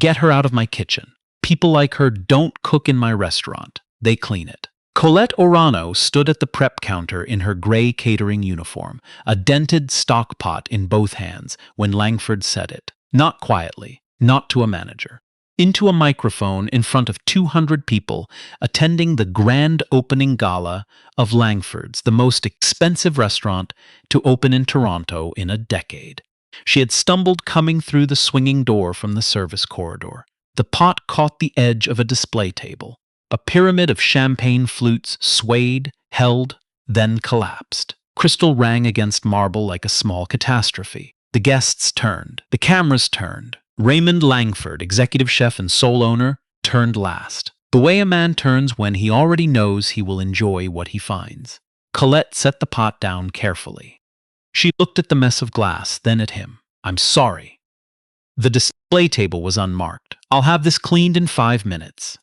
Get her out of my kitchen. People like her don't cook in my restaurant. They clean it. Colette Orano stood at the prep counter in her gray catering uniform, a dented stock pot in both hands, when Langford said it. Not quietly, not to a manager. Into a microphone in front of 200 people attending the grand opening gala of Langford's, the most expensive restaurant to open in Toronto in a decade. She had stumbled coming through the swinging door from the service corridor. The pot caught the edge of a display table. A pyramid of champagne flutes swayed, held, then collapsed. Crystal rang against marble like a small catastrophe. The guests turned. The cameras turned. Raymond Langford, executive chef and sole owner, turned last. The way a man turns when he already knows he will enjoy what he finds. Colette set the pot down carefully. She looked at the mess of glass, then at him. "I'm sorry." The display table was unmarked. "I'll have this cleaned in 5 minutes."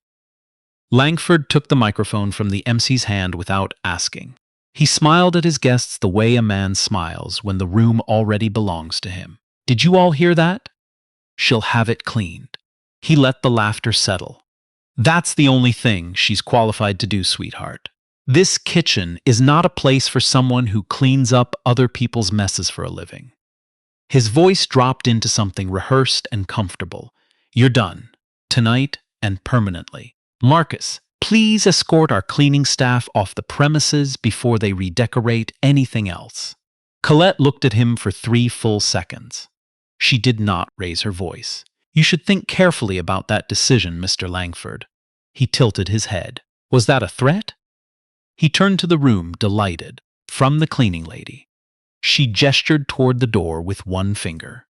Langford took the microphone from the MC's hand without asking. He smiled at his guests the way a man smiles when the room already belongs to him. "Did you all hear that? She'll have it cleaned." He let the laughter settle. "That's the only thing she's qualified to do, sweetheart. This kitchen is not a place for someone who cleans up other people's messes for a living." His voice dropped into something rehearsed and comfortable. "You're done. Tonight and permanently. Marcus, please escort our cleaning staff off the premises before they redecorate anything else." Colette looked at him for 3 full seconds. She did not raise her voice. "You should think carefully about that decision, Mr. Langford." He tilted his head. "Was that a threat?" He turned to the room, delighted. From the cleaning lady. She gestured toward the door with one finger.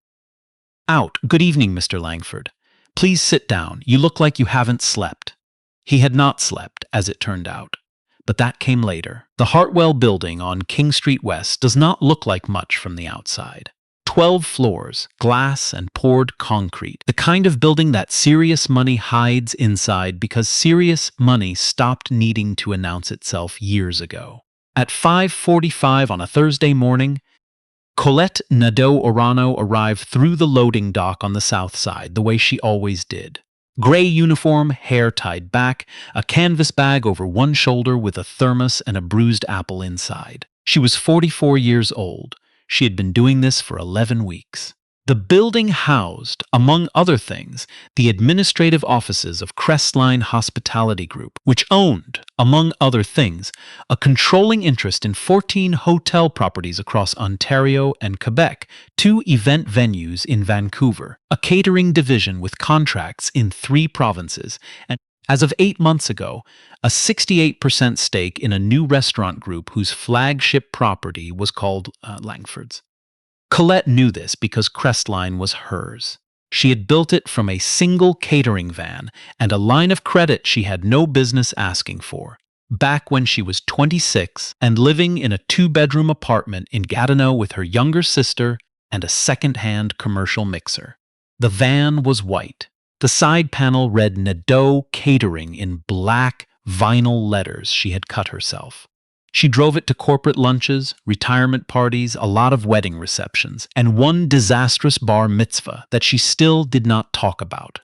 "Out. Good evening, Mr. Langford. Please sit down. You look like you haven't slept." He had not slept, as it turned out. But that came later. The Hartwell building on King Street West does not look like much from the outside. 12 floors, glass and poured concrete. The kind of building that serious money hides inside because serious money stopped needing to announce itself years ago. At 5:45 on a Thursday morning, Colette Nadeau-Orano arrived through the loading dock on the south side, the way she always did. Gray uniform, hair tied back, a canvas bag over one shoulder with a thermos and a bruised apple inside. She was 44 years old. She had been doing this for 11 weeks. The building housed, among other things, the administrative offices of Crestline Hospitality Group, which owned, among other things, a controlling interest in 14 hotel properties across Ontario and Quebec, 2 event venues in Vancouver, a catering division with contracts in 3 provinces, and, as of 8 months ago, a 68% stake in a new restaurant group whose flagship property was called Langford's. Colette knew this because Crestline was hers. She had built it from a single catering van and a line of credit she had no business asking for, back when she was 26 and living in a 2-bedroom apartment in Gatineau with her younger sister and a second-hand commercial mixer. The van was white. The side panel read Nadeau Catering in black vinyl letters she had cut herself. She drove it to corporate lunches, retirement parties, a lot of wedding receptions, and one disastrous bar mitzvah that she still did not talk about.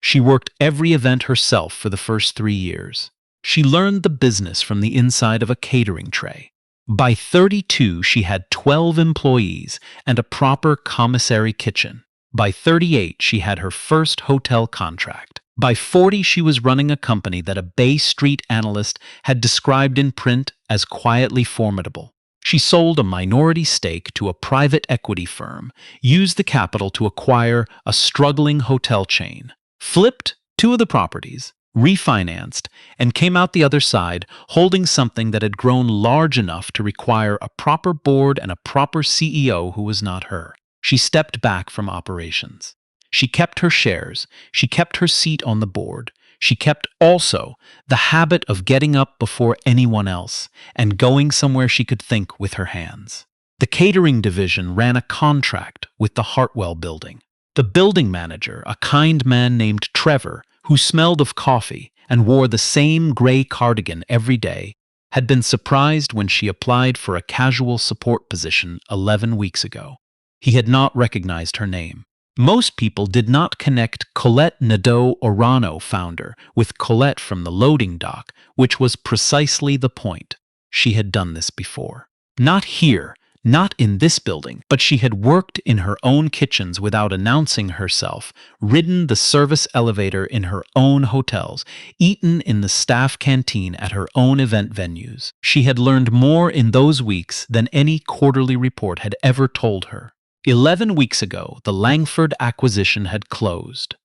She worked every event herself for the first 3 years. She learned the business from the inside of a catering tray. By 32, she had 12 employees and a proper commissary kitchen. By 38, she had her first hotel contract. By 40, she was running a company that a Bay Street analyst had described in print as quietly formidable. She sold a minority stake to a private equity firm, used the capital to acquire a struggling hotel chain, flipped 2 of the properties, refinanced, and came out the other side holding something that had grown large enough to require a proper board and a proper CEO who was not her. She stepped back from operations. She kept her shares. She kept her seat on the board. She kept also the habit of getting up before anyone else and going somewhere she could think with her hands. The catering division ran a contract with the Hartwell building. The building manager, a kind man named Trevor, who smelled of coffee and wore the same gray cardigan every day, had been surprised when she applied for a casual support position 11 weeks ago. He had not recognized her name. Most people did not connect Colette Nadeau-Orano founder with Colette from the loading dock, which was precisely the point. She had done this before. Not here, not in this building, but she had worked in her own kitchens without announcing herself, ridden the service elevator in her own hotels, eaten in the staff canteen at her own event venues. She had learned more in those weeks than any quarterly report had ever told her. 11 weeks ago, the Langford acquisition had closed.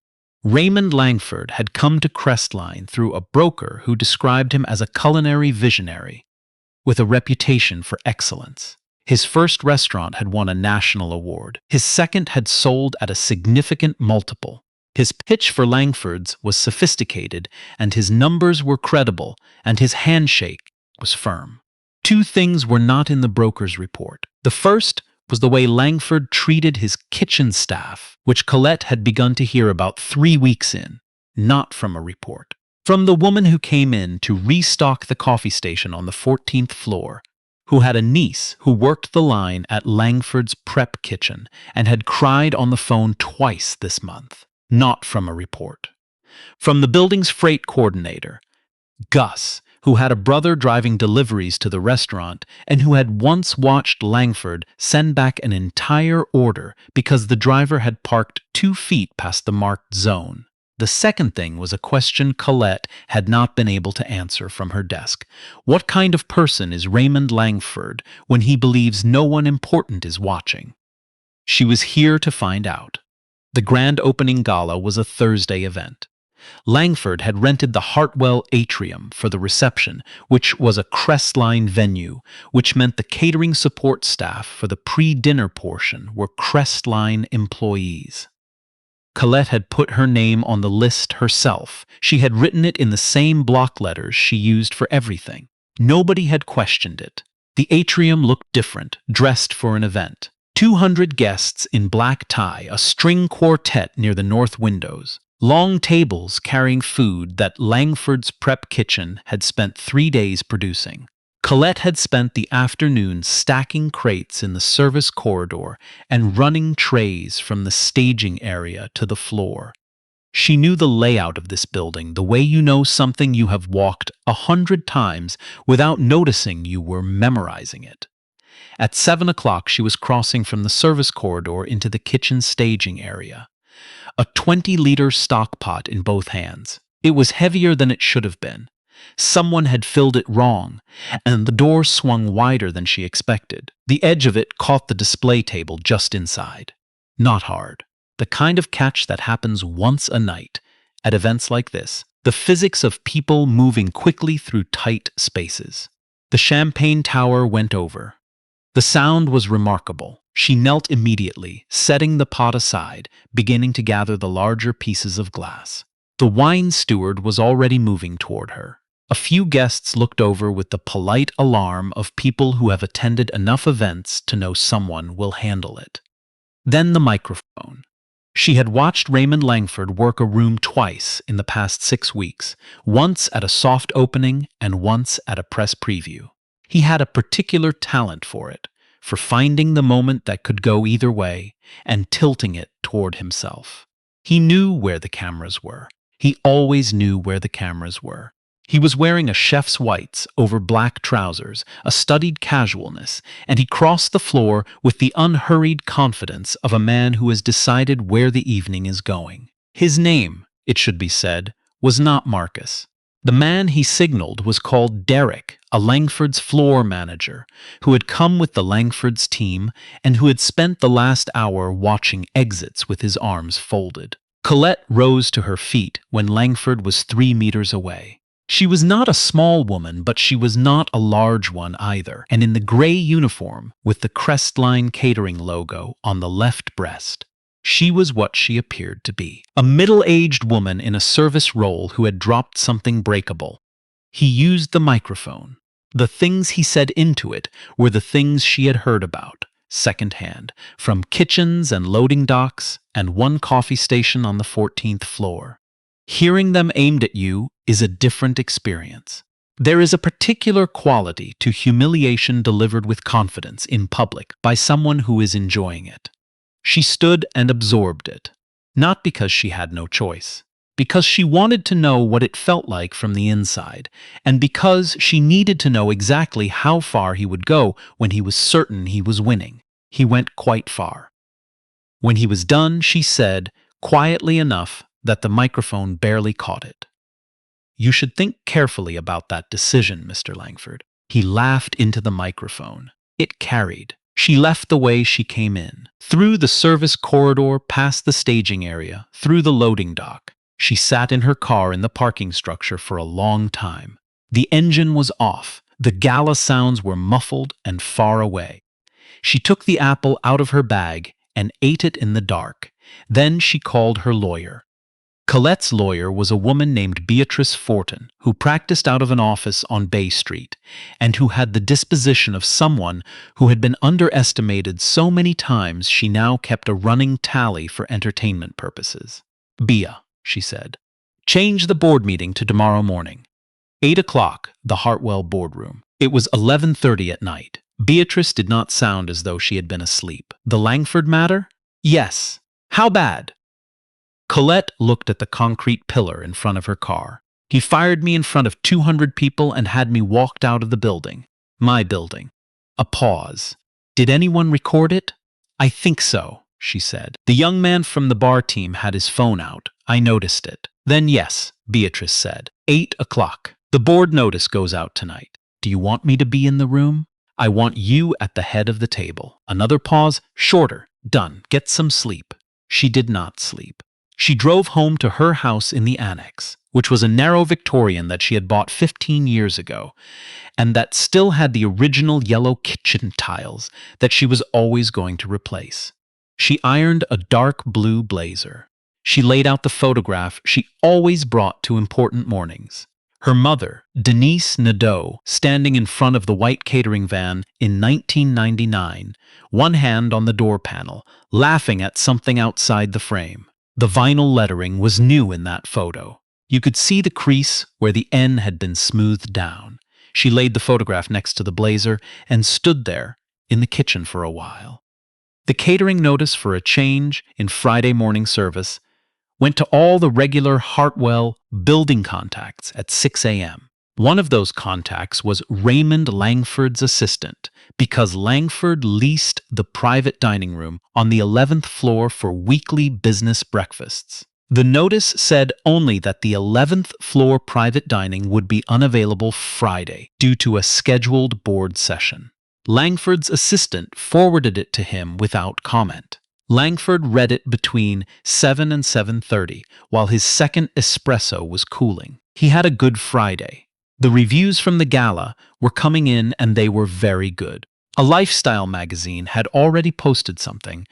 Raymond Langford had come to Crestline through a broker who described him as a culinary visionary with a reputation for excellence. His first restaurant had won a national award. His second had sold at a significant multiple. His pitch for Langford's was sophisticated, and his numbers were credible, and his handshake was firm. Two things were not in the broker's report. The first was the way Langford treated his kitchen staff, which Colette had begun to hear about 3 weeks in, not from a report. From the woman who came in to restock the coffee station on the 14th floor, who had a niece who worked the line at Langford's prep kitchen and had cried on the phone twice this month, not from a report. From the building's freight coordinator, Gus, who had a brother driving deliveries to the restaurant and who had once watched Langford send back an entire order because the driver had parked 2 feet past the marked zone. The second thing was a question Colette had not been able to answer from her desk. What kind of person is Raymond Langford when he believes no one important is watching? She was here to find out. The grand opening gala was a Thursday event. Langford had rented the Hartwell Atrium for the reception, which was a Crestline venue, which meant the catering support staff for the pre-dinner portion were Crestline employees. Colette had put her name on the list herself. She had written it in the same block letters she used for everything. Nobody had questioned it. The atrium looked different, dressed for an event. 200 guests in black tie, a string quartet near the north windows. Long tables carrying food that Langford's prep kitchen had spent 3 days producing. Colette had spent the afternoon stacking crates in the service corridor and running trays from the staging area to the floor. She knew the layout of this building, the way you know something you have walked 100 times without noticing you were memorizing it. At 7 o'clock, she was crossing from the service corridor into the kitchen staging area. A 20-liter stock pot in both hands. It was heavier than it should have been. Someone had filled it wrong, and the door swung wider than she expected. The edge of it caught the display table just inside. Not hard. The kind of catch that happens once a night at events like this. The physics of people moving quickly through tight spaces. The champagne tower went over. The sound was remarkable. She knelt immediately, setting the pot aside, beginning to gather the larger pieces of glass. The wine steward was already moving toward her. A few guests looked over with the polite alarm of people who have attended enough events to know someone will handle it. Then the microphone. She had watched Raymond Langford work a room twice in the past 6 weeks, once at a soft opening and once at a press preview. He had a particular talent for it, for finding the moment that could go either way and tilting it toward himself. He knew where the cameras were. He always knew where the cameras were. He was wearing a chef's whites over black trousers, a studied casualness, and he crossed the floor with the unhurried confidence of a man who has decided where the evening is going. His name, it should be said, was not Marcus. The man he signaled was called Derek, a Langford's floor manager, who had come with the Langford's team and who had spent the last hour watching exits with his arms folded. Colette rose to her feet when Langford was 3 meters away. She was not a small woman, but she was not a large one either, and in the gray uniform with the Crestline catering logo on the left breast, she was what she appeared to be. A middle-aged woman in a service role who had dropped something breakable. He used the microphone. The things he said into it were the things she had heard about, secondhand, from kitchens and loading docks and one coffee station on the 14th floor. Hearing them aimed at you is a different experience. There is a particular quality to humiliation delivered with confidence in public by someone who is enjoying it. She stood and absorbed it, not because she had no choice, because she wanted to know what it felt like from the inside, and because she needed to know exactly how far he would go when he was certain he was winning. He went quite far. When he was done, she said, quietly enough that the microphone barely caught it, "You should think carefully about that decision, Mr. Langford." He laughed into the microphone. It carried. She left the way she came in, through the service corridor, past the staging area, through the loading dock. She sat in her car in the parking structure for a long time. The engine was off. The Gala sounds were muffled and far away. She took the apple out of her bag and ate it in the dark. Then she called her lawyer. Colette's lawyer was a woman named Beatrice Fortin, who practiced out of an office on Bay Street, and who had the disposition of someone who had been underestimated so many times she now kept a running tally for entertainment purposes. "Bea," she said, "change the board meeting to tomorrow morning. 8 o'clock, the Hartwell boardroom." It was 11:30 at night. Beatrice did not sound as though she had been asleep. "The Langford matter?" "Yes." "How bad?" Colette looked at the concrete pillar in front of her car. "He fired me in front of 200 people and had me walked out of the building. My building." A pause. "Did anyone record it?" "I think so," she said. "The young man from the bar team had his phone out. I noticed it." "Then yes," Beatrice said. 8 o'clock. "The board notice goes out tonight. Do you want me to be in the room?" "I want you at the head of the table." Another pause. "Shorter. Done. Get some sleep." She did not sleep. She drove home to her house in the annex, which was a narrow Victorian that she had bought 15 years ago, and that still had the original yellow kitchen tiles that she was always going to replace. She ironed a dark blue blazer. She laid out the photograph she always brought to important mornings. Her mother, Denise Nadeau, standing in front of the white catering van in 1999, one hand on the door panel, laughing at something outside the frame. The vinyl lettering was new in that photo. You could see the crease where the N had been smoothed down. She laid the photograph next to the blazer and stood there in the kitchen for a while. The catering notice for a change in Friday morning service went to all the regular Hartwell building contacts at 6 a.m. One of those contacts was Raymond Langford's assistant, because Langford leased the private dining room on the 11th floor for weekly business breakfasts. The notice said only that the 11th floor private dining would be unavailable Friday due to a scheduled board session. Langford's assistant forwarded it to him without comment. Langford read it between 7 and 7:30 while his second espresso was cooling. He had a good Friday. The reviews from the Gala were coming in and they were very good. A lifestyle magazine had already posted something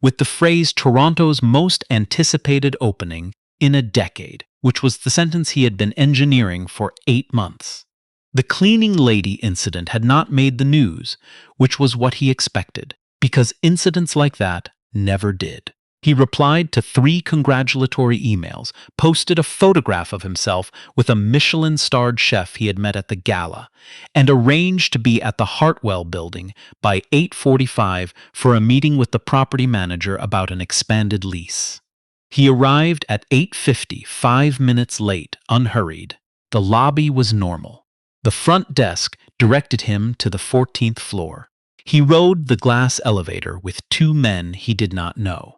with the phrase "Toronto's most anticipated opening in a decade," which was the sentence he had been engineering for 8 months. The cleaning lady incident had not made the news, which was what he expected, because incidents like that never did. He replied to 3 congratulatory emails, posted a photograph of himself with a Michelin-starred chef he had met at the Gala, and arranged to be at the Hartwell building by 8:45 for a meeting with the property manager about an expanded lease. He arrived at 8:50, 5 minutes late, unhurried. The lobby was normal. The front desk directed him to the 14th floor. He rode the glass elevator with 2 men he did not know.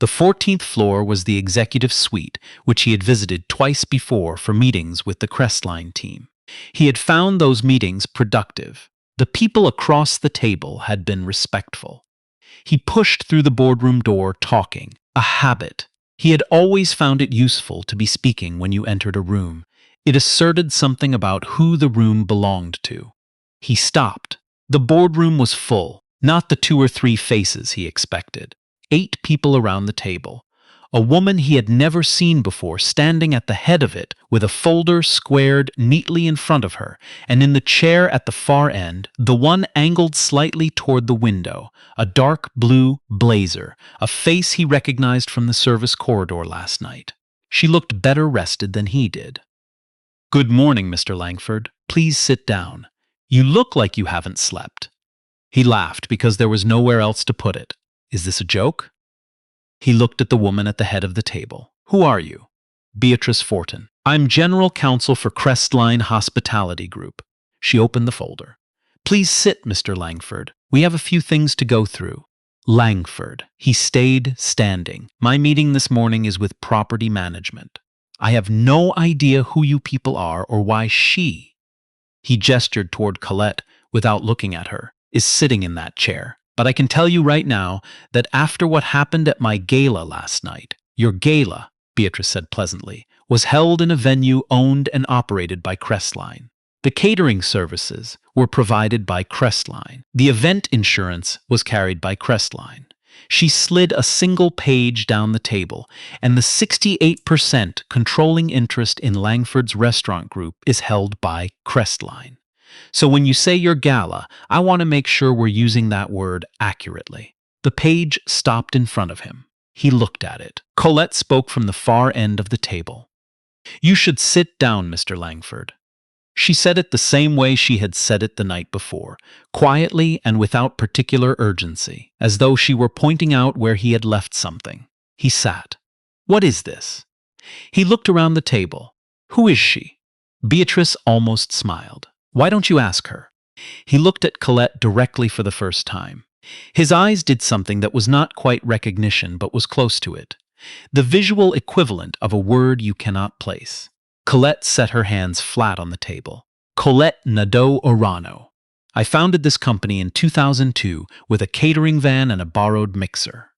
The 14th floor was the executive suite, which he had visited twice before for meetings with the Crestline team. He had found those meetings productive. The people across the table had been respectful. He pushed through the boardroom door talking, a habit. He had always found it useful to be speaking when you entered a room. It asserted something about who the room belonged to. He stopped. The boardroom was full, not the 2 or 3 faces he expected. 8 people around the table. A woman he had never seen before standing at the head of it with a folder squared neatly in front of her, and in the chair at the far end, the one angled slightly toward the window, a dark blue blazer, a face he recognized from the service corridor last night. She looked better rested than he did. "Good morning, Mr. Langford. Please sit down. You look like you haven't slept." He laughed because there was nowhere else to put it. Is this a joke? He looked at the woman at the head of the table. Who are you? Beatrice Fortin. I'm General Counsel for Crestline Hospitality Group. She opened the folder. Please sit, Mr. Langford. We have a few things to go through. Langford. He stayed standing. My meeting this morning is with property management. I have no idea who you people are or why she, he gestured toward Colette without looking at her, is sitting in that chair. But I can tell you right now that after what happened at my gala last night, your gala, Beatrice said pleasantly, was held in a venue owned and operated by Crestline. The catering services were provided by Crestline. The event insurance was carried by Crestline. She slid a single page down the table, and the 68% controlling interest in Langford's restaurant group is held by Crestline. So when you say your gala, I want to make sure we're using that word accurately. The page stopped in front of him. He looked at it. Colette spoke from the far end of the table. You should sit down, Mr. Langford. She said it the same way she had said it the night before, quietly and without particular urgency, as though she were pointing out where he had left something. He sat. What is this? He looked around the table. Who is she? Beatrice almost smiled. Why don't you ask her? He looked at Colette directly for the first time. His eyes did something that was not quite recognition but was close to it. The visual equivalent of a word you cannot place. Colette set her hands flat on the table. Colette Nadeau-Orano. I founded this company in 2002 with a catering van and a borrowed mixer.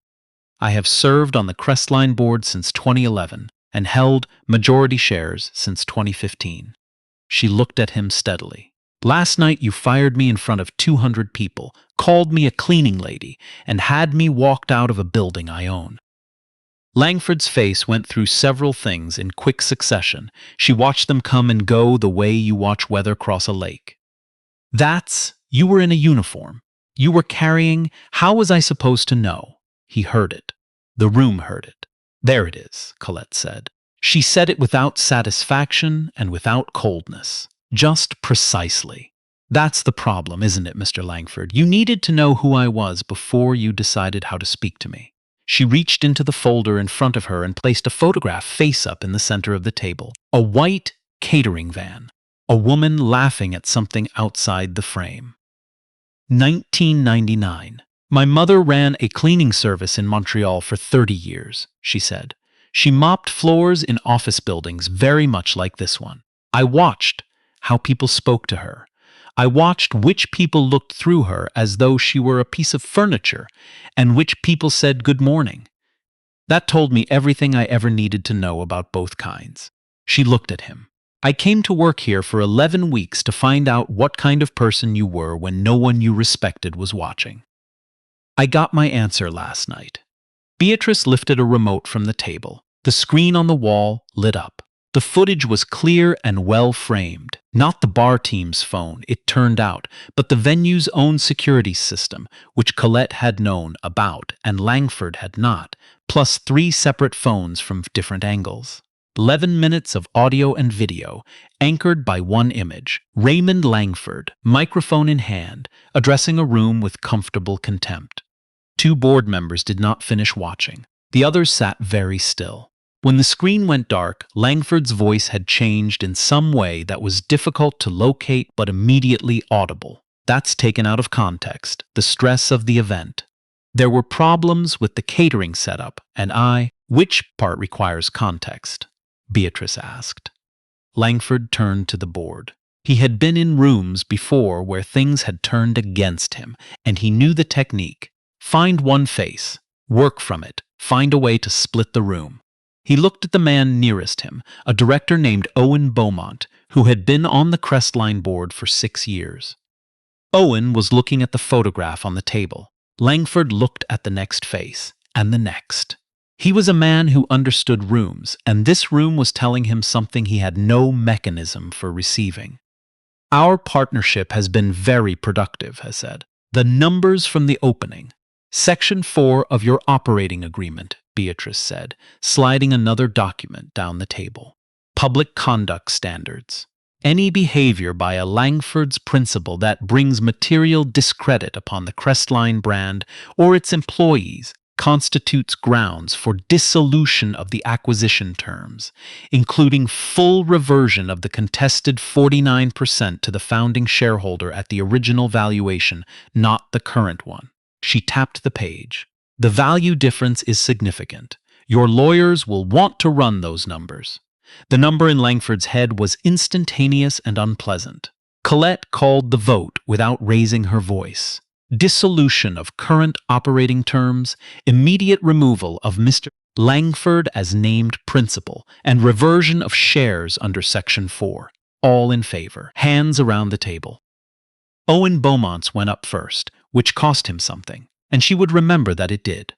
I have served on the Crestline board since 2011 and held majority shares since 2015. She looked at him steadily. Last night you fired me in front of 200 people, called me a cleaning lady, and had me walked out of a building I own. Langford's face went through several things in quick succession. She watched them come and go the way you watch weather cross a lake. You were in a uniform. You were carrying, how was I supposed to know? He heard it. The room heard it. There it is, Colette said. She said it without satisfaction and without coldness. Just precisely. That's the problem, isn't it, Mr. Langford? You needed to know who I was before you decided how to speak to me. She reached into the folder in front of her and placed a photograph face up in the center of the table. A white catering van. A woman laughing at something outside the frame. 1999. My mother ran a cleaning service in Montreal for 30 years, she said. She mopped floors in office buildings very much like this one. I watched how people spoke to her. I watched which people looked through her as though she were a piece of furniture, and which people said good morning. That told me everything I ever needed to know about both kinds. She looked at him. I came to work here for 11 weeks to find out what kind of person you were when no one you respected was watching. I got my answer last night. Beatrice lifted a remote from the table. The screen on the wall lit up. The footage was clear and well framed. Not the bar team's phone, it turned out, but the venue's own security system, which Colette had known about and Langford had not, plus 3 separate phones from different angles. 11 minutes of audio and video, anchored by one image. Raymond Langford, microphone in hand, addressing a room with comfortable contempt. 2 board members did not finish watching. The others sat very still. When the screen went dark, Langford's voice had changed in some way that was difficult to locate but immediately audible. That's taken out of context, the stress of the event. There were problems with the catering setup, and which part requires context? Beatrice asked. Langford turned to the board. He had been in rooms before where things had turned against him, and he knew the technique. Find one face, work from it, find a way to split the room. He looked at the man nearest him, a director named Owen Beaumont, who had been on the Crestline board for 6 years. Owen was looking at the photograph on the table. Langford looked at the next face, and the next. He was a man who understood rooms, and this room was telling him something he had no mechanism for receiving. Our partnership has been very productive, he said. The numbers from the opening. Section 4 of your operating agreement, Beatrice said, sliding another document down the table. Public conduct standards. Any behavior by a Langford's principal that brings material discredit upon the Crestline brand or its employees constitutes grounds for dissolution of the acquisition terms, including full reversion of the contested 49% to the founding shareholder at the original valuation, not the current one. She tapped the page. The value difference is significant. Your lawyers will want to run those numbers. The number in Langford's head was instantaneous and unpleasant. Colette called the vote without raising her voice. Dissolution of current operating terms, immediate removal of Mr. Langford as named principal, and reversion of shares under Section 4. All in favor. Hands around the table. Owen Beaumont's went up first, which cost him something, and she would remember that it did.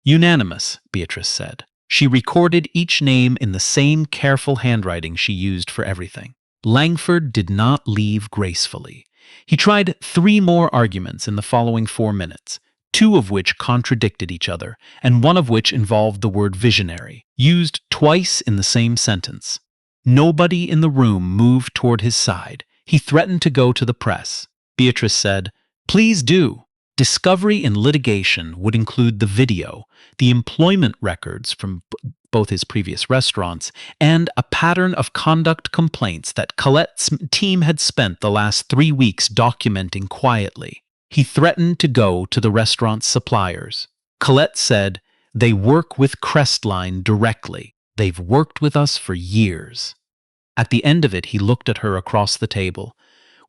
Unanimous, Beatrice said. She recorded each name in the same careful handwriting she used for everything. Langford did not leave gracefully. He tried 3 more arguments in the following 4 minutes, 2 of which contradicted each other, and 1 of which involved the word visionary, used twice in the same sentence. Nobody in the room moved toward his side. He threatened to go to the press. Beatrice said, "Please do." Discovery in litigation would include the video, the employment records from both his previous restaurants, and a pattern of conduct complaints that Colette's team had spent the last 3 weeks documenting quietly. He threatened to go to the restaurant's suppliers. Colette said, "They work with Crestline directly. They've worked with us for years." At the end of it, he looked at her across the table,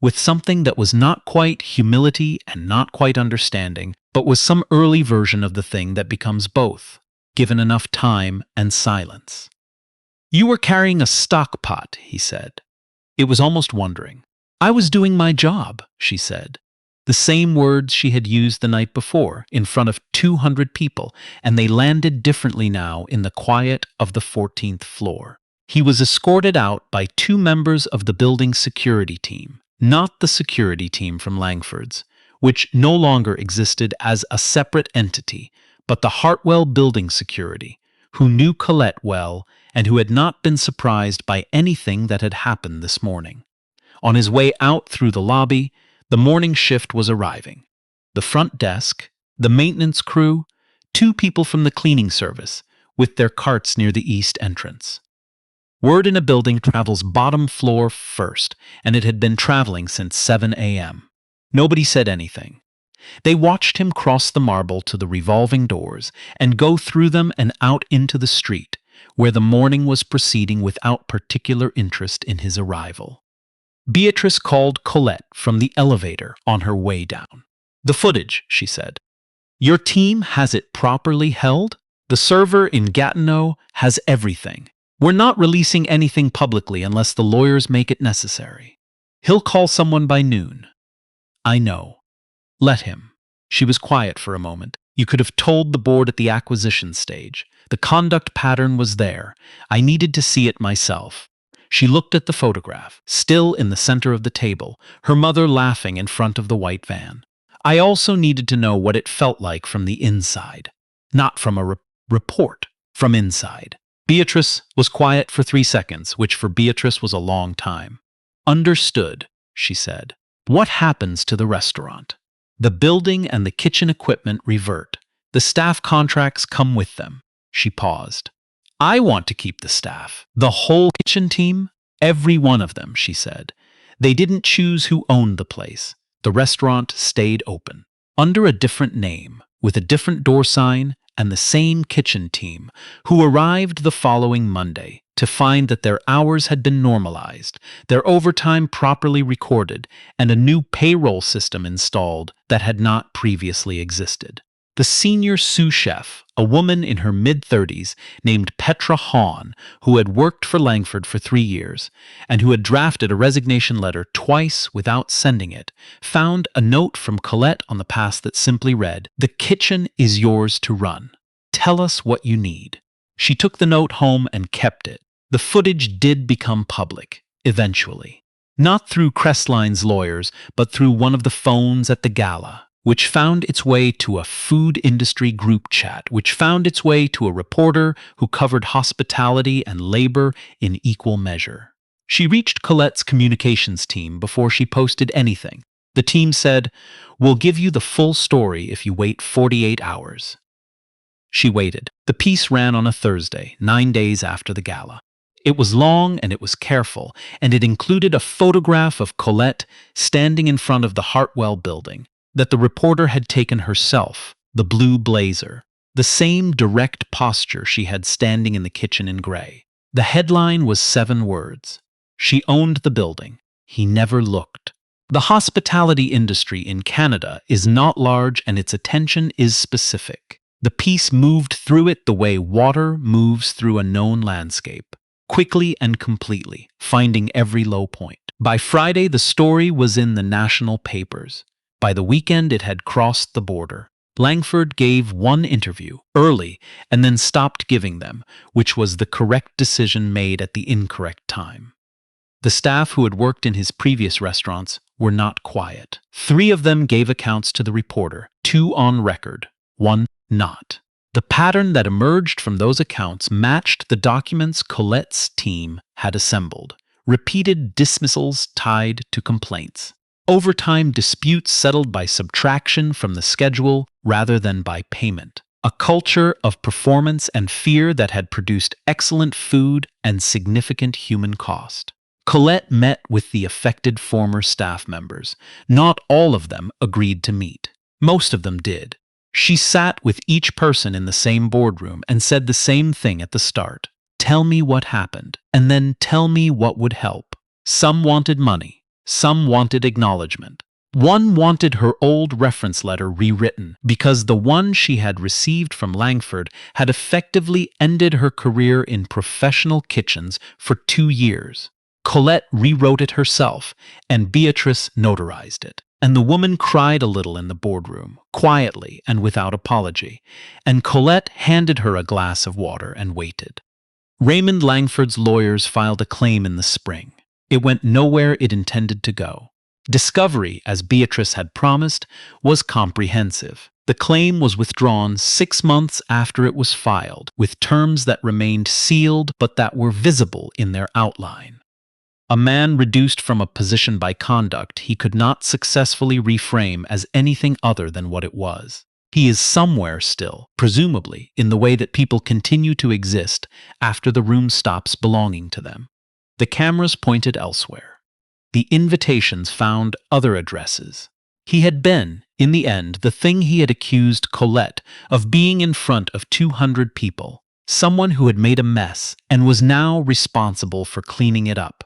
with something that was not quite humility and not quite understanding, but was some early version of the thing that becomes both, given enough time and silence. "You were carrying a stock pot," he said. It was almost wondering. "I was doing my job," she said. The same words she had used the night before, in front of 200 people, and they landed differently now in the quiet of the 14th floor. He was escorted out by 2 members of the building's security team. Not the security team from Langford's, which no longer existed as a separate entity, but the Hartwell building security, who knew Colette well and who had not been surprised by anything that had happened this morning. On his way out through the lobby, the morning shift was arriving. The front desk, the maintenance crew, 2 people from the cleaning service, with their carts near the east entrance. Word in a building travels bottom floor first, and it had been traveling since 7 a.m. Nobody said anything. They watched him cross the marble to the revolving doors and go through them and out into the street, where the morning was proceeding without particular interest in his arrival. Beatrice called Colette from the elevator on her way down. "The footage," she said. "Your team has it properly held? The server in Gatineau has everything. We're not releasing anything publicly unless the lawyers make it necessary. He'll call someone by noon." "I know. Let him." She was quiet for a moment. "You could have told the board at the acquisition stage. The conduct pattern was there. I needed to see it myself." She looked at the photograph, still in the center of the table, her mother laughing in front of the white van. "I also needed to know what it felt like from the inside. Not from a report, from inside." Beatrice was quiet for 3 seconds, which for Beatrice was a long time. "Understood," she said. "What happens to the restaurant?" "The building and the kitchen equipment revert. The staff contracts come with them." She paused. "I want to keep the staff. The whole kitchen team? Every one of them," she said. "They didn't choose who owned the place. The restaurant stayed open. Under a different name, with a different door sign, and the same kitchen team, who arrived the following Monday to find that their hours had been normalized, their overtime properly recorded, and a new payroll system installed that had not previously existed. The senior sous chef, a woman in her mid-30s named Petra Hahn, who had worked for Langford for 3 years, and who had drafted a resignation letter twice without sending it, found a note from Colette on the pass that simply read, "The kitchen is yours to run. Tell us what you need." She took the note home and kept it. The footage did become public, eventually. Not through Crestline's lawyers, but through one of the phones at the Gala, which found its way to a food industry group chat, which found its way to a reporter who covered hospitality and labor in equal measure. She reached Colette's communications team before she posted anything. The team said, "We'll give you the full story if you wait 48 hours." She waited. The piece ran on a Thursday, 9 days after the gala. It was long and it was careful, and it included a photograph of Colette standing in front of the Hartwell building that the reporter had taken herself, the blue blazer, the same direct posture she had standing in the kitchen in gray. The headline was 7 words. She owned the building. He never looked. The hospitality industry in Canada is not large and its attention is specific. The piece moved through it the way water moves through a known landscape, quickly and completely, finding every low point. By Friday, the story was in the national papers. By the weekend, it had crossed the border. Langford gave one interview, early, and then stopped giving them, which was the correct decision made at the incorrect time. The staff who had worked in his previous restaurants were not quiet. 3 of them gave accounts to the reporter, 2 on record, 1 not. The pattern that emerged from those accounts matched the documents Colette's team had assembled. Repeated dismissals tied to complaints. Overtime disputes settled by subtraction from the schedule rather than by payment. A culture of performance and fear that had produced excellent food and significant human cost. Colette met with the affected former staff members. Not all of them agreed to meet. Most of them did. She sat with each person in the same boardroom and said the same thing at the start. "Tell me what happened, and then tell me what would help." Some wanted money. Some wanted acknowledgement. One wanted her old reference letter rewritten because the one she had received from Langford had effectively ended her career in professional kitchens for 2 years. Colette rewrote it herself, and Beatrice notarized it. And the woman cried a little in the boardroom, quietly and without apology, and Colette handed her a glass of water and waited. Raymond Langford's lawyers filed a claim in the spring. It went nowhere it intended to go. Discovery, as Beatrice had promised, was comprehensive. The claim was withdrawn 6 months after it was filed, with terms that remained sealed but that were visible in their outline. A man reduced from a position by conduct he could not successfully reframe as anything other than what it was. He is somewhere still, presumably, in the way that people continue to exist after the room stops belonging to them. The cameras pointed elsewhere. The invitations found other addresses. He had been, in the end, the thing he had accused Colette of being in front of 200 people, someone who had made a mess and was now responsible for cleaning it up.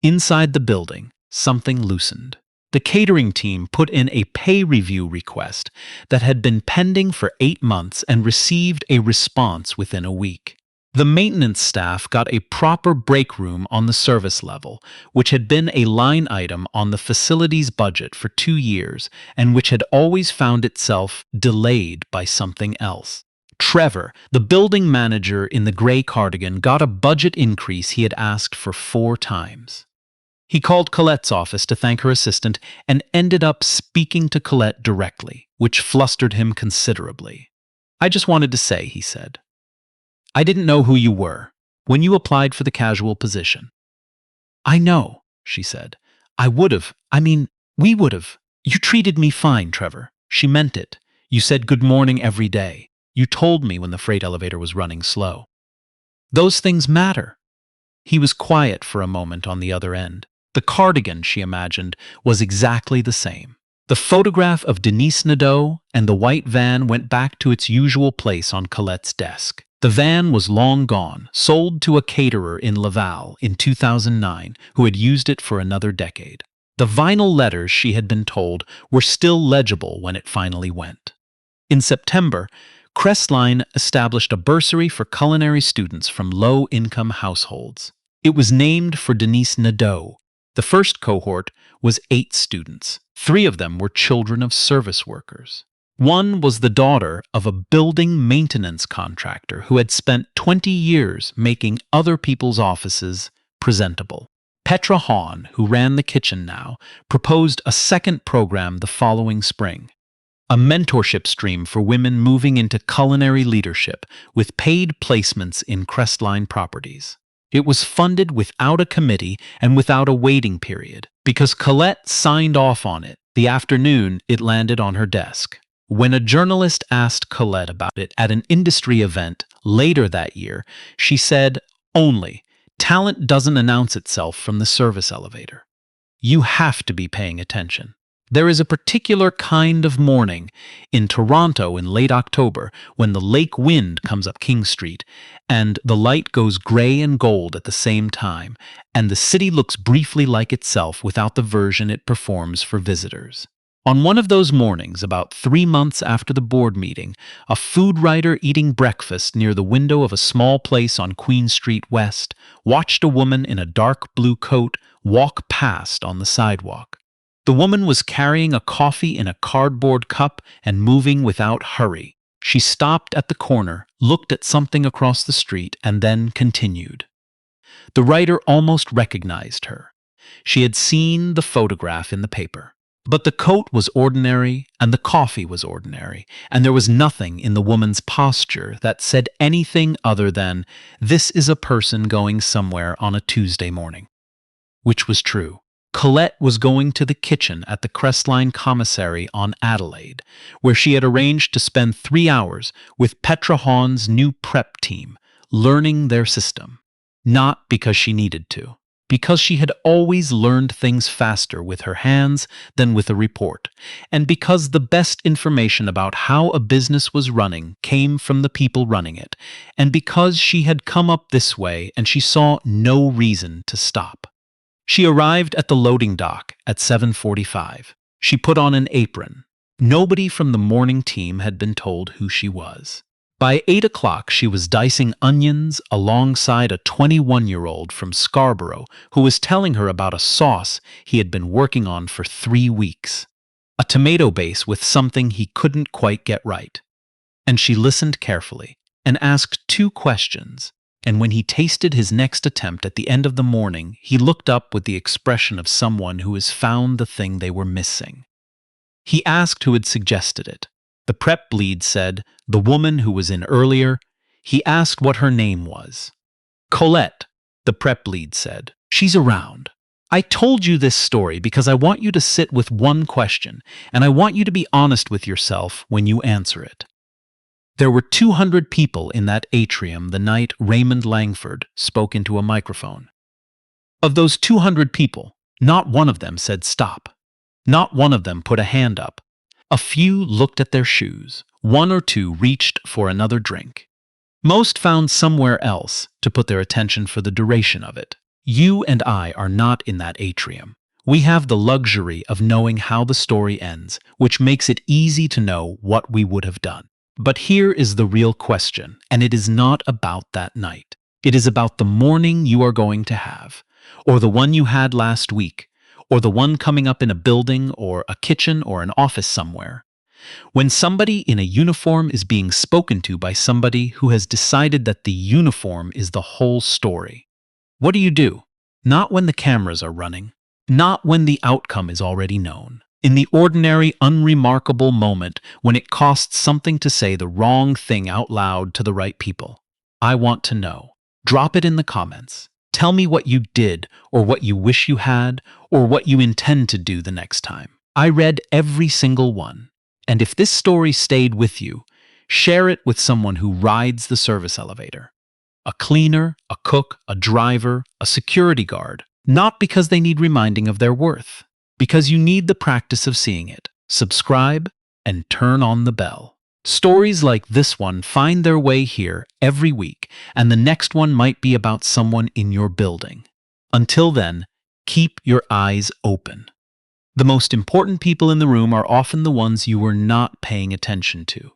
Inside the building, something loosened. The catering team put in a pay review request that had been pending for 8 months and received a response within a week. The maintenance staff got a proper break room on the service level, which had been a line item on the facility's budget for 2 years and which had always found itself delayed by something else. Trevor, the building manager in the gray cardigan, got a budget increase he had asked for 4 times. He called Colette's office to thank her assistant and ended up speaking to Colette directly, which flustered him considerably. "I just wanted to say," he said, "I didn't know who you were when you applied for the casual position." "I know," she said. We would have. You treated me fine, Trevor." She meant it. "You said good morning every day. You told me when the freight elevator was running slow. Those things matter." He was quiet for a moment on the other end. The cardigan, she imagined, was exactly the same. The photograph of Denise Nadeau and the white van went back to its usual place on Colette's desk. The van was long gone, sold to a caterer in Laval in 2009 who had used it for another decade. The vinyl letters, she had been told, were still legible when it finally went. In September, Crestline established a bursary for culinary students from low-income households. It was named for Denise Nadeau. The first cohort was 8 students. 3 of them were children of service workers. One was the daughter of a building maintenance contractor who had spent 20 years making other people's offices presentable. Petra Hahn, who ran the kitchen now, proposed a second program the following spring. A mentorship stream for women moving into culinary leadership with paid placements in Crestline properties. It was funded without a committee and without a waiting period, because Colette signed off on it the afternoon it landed on her desk. When a journalist asked Colette about it at an industry event later that year, she said, "Only, talent doesn't announce itself from the service elevator. You have to be paying attention. There is a particular kind of morning in Toronto in late October when the lake wind comes up King Street and the light goes gray and gold at the same time, and the city looks briefly like itself without the version it performs for visitors." On one of those mornings, about 3 months after the board meeting, a food writer eating breakfast near the window of a small place on Queen Street West watched a woman in a dark blue coat walk past on the sidewalk. The woman was carrying a coffee in a cardboard cup and moving without hurry. She stopped at the corner, looked at something across the street, and then continued. The writer almost recognized her. She had seen the photograph in the paper. But the coat was ordinary, and the coffee was ordinary, and there was nothing in the woman's posture that said anything other than, "This is a person going somewhere on a Tuesday morning." Which was true. Colette was going to the kitchen at the Crestline Commissary on Adelaide, where she had arranged to spend 3 hours with Petra Hawn's new prep team, learning their system. Not because she needed to. Because she had always learned things faster with her hands than with a report, and because the best information about how a business was running came from the people running it, and because she had come up this way and she saw no reason to stop. She arrived at the loading dock at 7:45. She put on an apron. Nobody from the morning team had been told who she was. By 8 o'clock, she was dicing onions alongside a 21-year-old from Scarborough who was telling her about a sauce he had been working on for 3 weeks. A tomato base with something he couldn't quite get right. And she listened carefully and asked 2 questions. And when he tasted his next attempt at the end of the morning, he looked up with the expression of someone who has found the thing they were missing. He asked who had suggested it. The prep bleed said, "The woman who was in earlier." He asked what her name was. "Colette," the prep bleed said. "She's around. I told you this story because I want you to sit with one question, and I want you to be honest with yourself when you answer it." There were 200 people in that atrium the night Raymond Langford spoke into a microphone. Of those 200 people, not one of them said stop. Not one of them put a hand up. A few looked at their shoes. 1 or 2 reached for another drink. Most found somewhere else to put their attention for the duration of it. You and I are not in that atrium. We have the luxury of knowing how the story ends, which makes it easy to know what we would have done. But here is the real question, and it is not about that night. It is about the morning you are going to have, or the one you had last week, or the one coming up in a building or a kitchen or an office somewhere. When somebody in a uniform is being spoken to by somebody who has decided that the uniform is the whole story. What do you do? Not when the cameras are running. Not when the outcome is already known. In the ordinary, unremarkable moment when it costs something to say the wrong thing out loud to the right people. I want to know. Drop it in the comments. Tell me what you did, or what you wish you had, or what you intend to do the next time. I read every single one. And if this story stayed with you, share it with someone who rides the service elevator. A cleaner, a cook, a driver, a security guard. Not because they need reminding of their worth. Because you need the practice of seeing it. Subscribe and turn on the bell. Stories like this one find their way here every week, and the next one might be about someone in your building. Until then, keep your eyes open. The most important people in the room are often the ones you were not paying attention to.